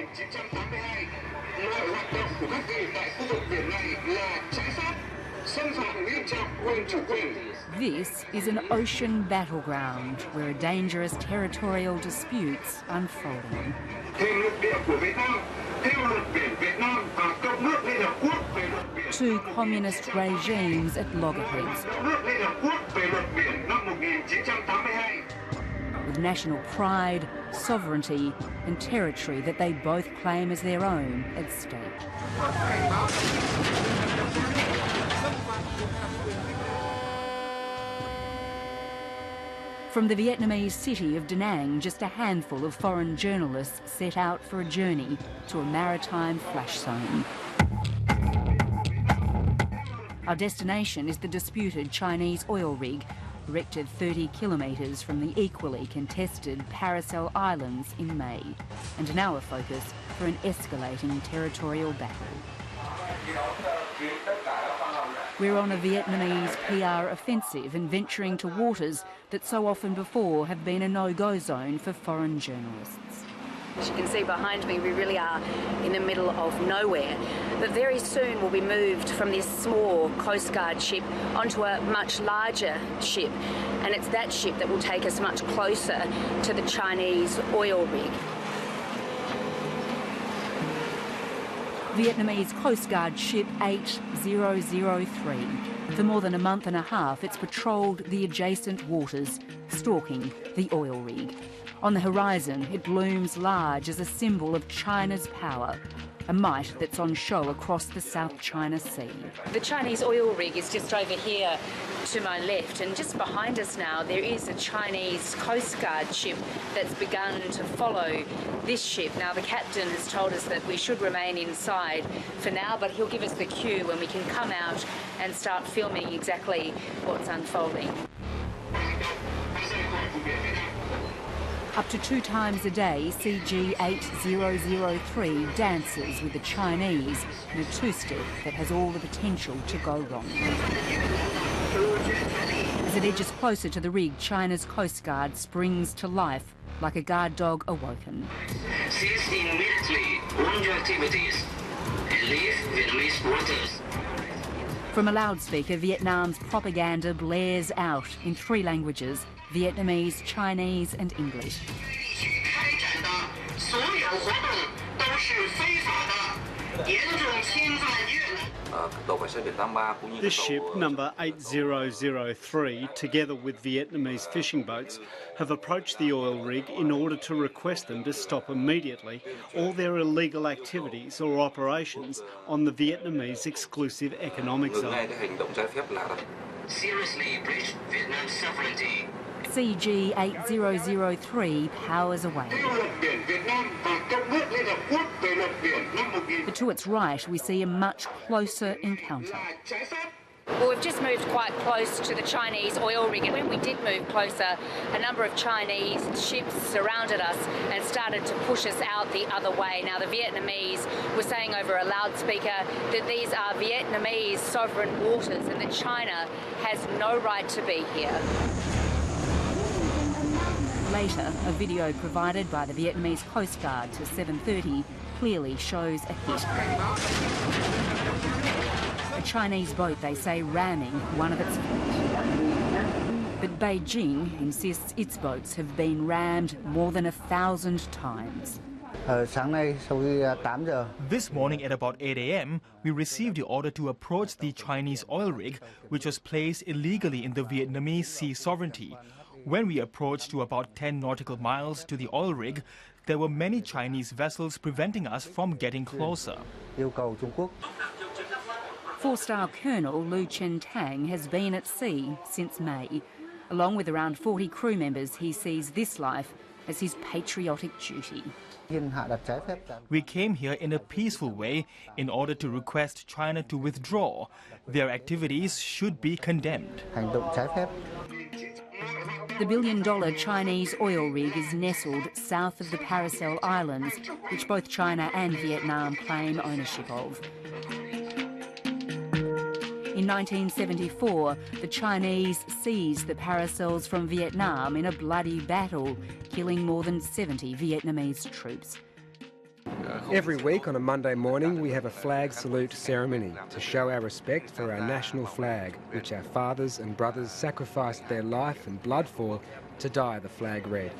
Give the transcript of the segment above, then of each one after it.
1982, mọi hoạt động của các kỳ tại khu vực biển này là trái phép, xâm phạm nghiêm trọng quyền chủ quyền. This is an ocean battleground where a dangerous territorial dispute's unfolding. Thêm lục địa của Việt Nam, theo luật biển Việt Nam và Công ước Liên Hợp Quốc về luật biển. Two communist regimes at loggerheads. Công ước Liên Hợp Quốc về luật biển năm 1982. With national pride, sovereignty and territory that they both claim as their own at stake. From the Vietnamese city of Da Nang, just a handful of foreign journalists set out for a journey to a maritime flash zone. Our destination is the disputed Chinese oil rig, erected 30 kilometres from the equally contested Paracel Islands in May, and now a focus for an escalating territorial battle. We're on a Vietnamese PR offensive and venturing to waters that so often before have been a no-go zone for foreign journalists. As you can see behind me, we really are in the middle of nowhere. But very soon we'll be moved from this small Coast Guard ship onto a much larger ship. And it's that ship that will take us much closer to the Chinese oil rig. Vietnamese Coast Guard ship 8003. For more than a month and a half, it's patrolled the adjacent waters, stalking the oil rig. On the horizon, it looms large as a symbol of China's power, a might that's on show across the South China Sea. The Chinese oil rig is just over here to my left, and just behind us now there is a Chinese Coast Guard ship that's begun to follow this ship. Now the captain has told us that we should remain inside for now, but he'll give us the cue when we can come out and start filming exactly what's unfolding. Up to 2 times a day, CG 8003 dances with the Chinese in a two-step that has all the potential to go wrong. As it edges closer to the rig, China's Coast Guard springs to life like a guard dog awoken. Cease immediately all your activities and leave Vietnamese waters. From a loudspeaker, Vietnam's propaganda blares out in 3 languages: Vietnamese, Chinese and English. This ship, number 8003, together with Vietnamese fishing boats, have approached the oil rig in order to request them to stop immediately all their illegal activities or operations on the Vietnamese exclusive economic zone. Seriously breach Vietnam's sovereignty. CG 8003 powers away. But to its right, we see a much closer encounter. Well, we've just moved quite close to the Chinese oil rig, and when we did move closer, a number of Chinese ships surrounded us and started to push us out the other way. Now, the Vietnamese were saying over a loudspeaker that these are Vietnamese sovereign waters and that China has no right to be here. Later, a video provided by the Vietnamese Coast Guard to 7:30 clearly shows a hit. A Chinese boat, they say, ramming one of its fleet. But Beijing insists its boats have been rammed more than 1,000 times. This morning at about 8 a.m., we received the order to approach the Chinese oil rig, which was placed illegally in the Vietnamese sea sovereignty. When we approached to about 10 nautical miles to the oil rig, there were many Chinese vessels preventing us from getting closer. 4-star Colonel Lu Chen Tang has been at sea since May. Along with around 40 crew members, he sees this life as his patriotic duty. We came here in a peaceful way in order to request China to withdraw. Their activities should be condemned. The billion-dollar Chinese oil rig is nestled south of the Paracel Islands, which both China and Vietnam claim ownership of. In 1974, the Chinese seized the Paracels from Vietnam in a bloody battle, killing more than 70 Vietnamese troops. Every week on a Monday morning we have a flag salute ceremony to show our respect for our national flag, which our fathers and brothers sacrificed their life and blood for to dye the flag red.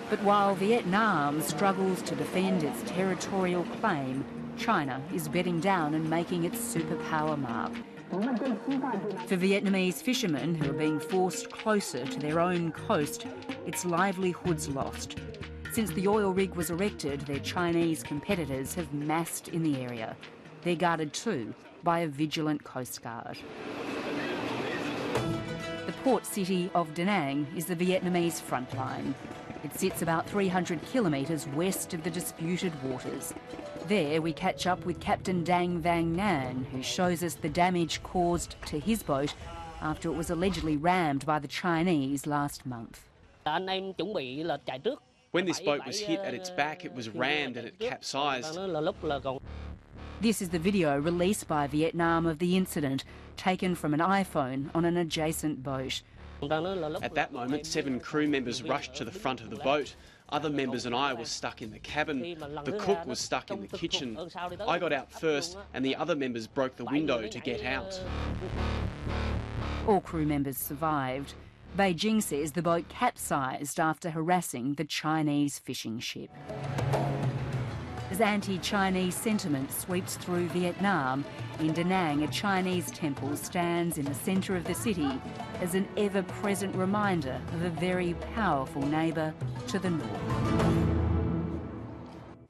But while Vietnam struggles to defend its territorial claim, China is bedding down and making its superpower mark. For Vietnamese fishermen who are being forced closer to their own coast, its livelihood's lost. Since the oil rig was erected, their Chinese competitors have massed in the area. They're guarded too by a vigilant coast guard. The port city of Da Nang is the Vietnamese front line. It sits about 300 kilometres west of the disputed waters. There we catch up with Captain Dang Vang Nan, who shows us the damage caused to his boat after it was allegedly rammed by the Chinese last month. When this boat was hit at its back, it was rammed and it capsized. This is the video released by Vietnam of the incident, taken from an iPhone on an adjacent boat. At that moment, 7 crew members rushed to the front of the boat. Other members and I were stuck in the cabin. The cook was stuck in the kitchen. I got out first and the other members broke the window to get out. All crew members survived. Beijing says the boat capsized after harassing the Chinese fishing ship. As anti-Chinese sentiment sweeps through Vietnam, in Da Nang a Chinese temple stands in the centre of the city as an ever-present reminder of a very powerful neighbour to the north.